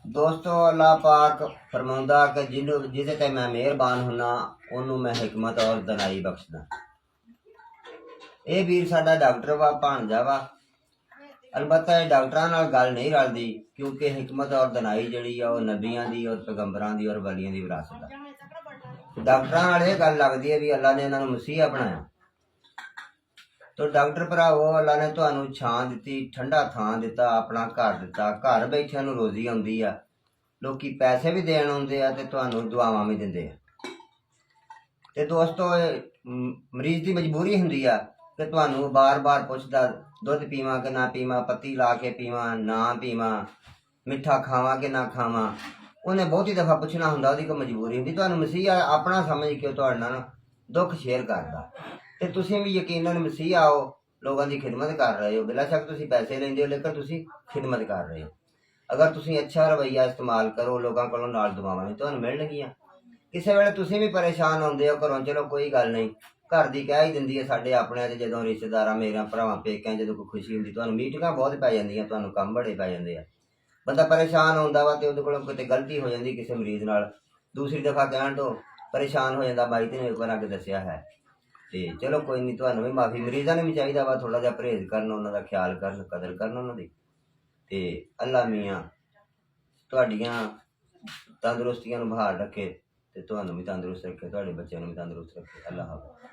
दोस्तों अल्लाह पाक फरमाउंदा कि जिसे ते मैं मेहरबान हुन्ना ओनू मैं हिकमत और दनाई बख्शदा। ये वीर साडा डॉक्टर वा भाणजा वा। अलबत्ता ये डॉक्टरां नाल गल नहीं रलदी क्योंकि हिकमत और दनाई जिहड़ी आ ओह नबियां दी और पैगंबरां दी और वलियां दी विरासत आ। डॉक्टरां नाल ये गल लगदी है भी अल्लाह ने इन्हां नूं मसीहा बनाया। तो डॉक्टर भरावो अल्लाह ने तुहानूं छां दित्ती, ठंडा थां दित्ता, अपना घर दित्ता, घर बैठिਆਂ ਨੂੰ रोजी आउंदी आ। लोकी पैसे भी देण आउंदे आ ते तुहानूं दुआवां भी दिंदे आ। ते दोस्तों मरीज की मजबूरी हुंदी आ कि तुहानूं बार-बार पुछदा दुध पीवां कि ना पीवां, पत्ती ला के पीवां ना पीवां, मिठा खावां कि ना खावां। उन्हें बहुती दफ़ा पुछना हुंदा, उहदी कोई मजबूरी हुंदी। तुहानूं मसीहा अपना समझ के तुहाडे नाल दुख शेयर करदा ते तुसीं भी यकीनन मसीहा हो, लोगों की खिदमत कर रहे हो। बिला शक तुसीं पैसे लैंदे हो लेकिन तुसीं खिदमत कर रहे हो। अगर तुसीं अच्छा रवैया इस्तेमाल करो लोगों कोलों नाल दुआवां भी तुहानूं मिलणगीਆਂ। किसी वेले तुसीं भी परेशान होंदे हो घरों, चलो कोई गल नहीं, घर दी कह ही दिंदी है साडे अपने ते जदों रिश्तेदारां मेरे भरावां पेकिਆਂ जदों कोई खुशी हुंदी तुहानूं मीटिंगां बहुत पै जांदियां, तुहानूं काम बड़े पै जांदे आ। बंदा परेशान होंदा वा ते उहदे कोलों किते गलती हो जांदी किसी मरीज नाल, दूसरी दफ़ा कहण तो परेशान हो जांदा, भाई तैनूं एक बार आके दस्सिया है। ते चलो कोई नहीं, तुहानूं भी माफ़ी। मरीज़ां नूं भी चाहीदा वा थोड़ा जिहा परहेज़ करन, उन्हां दा ख्याल करन, कदर करन उन्हां दी। ते अल्लाह मियां तुहाडीआं तंदुरुस्तियां नूं बहाल रखे ते तुहानूं भी तंदुरुस्त रखे, तुहाडे बच्चों नूं भी तंदुरुस्त रखे। अल्लाह हाफ़िज़।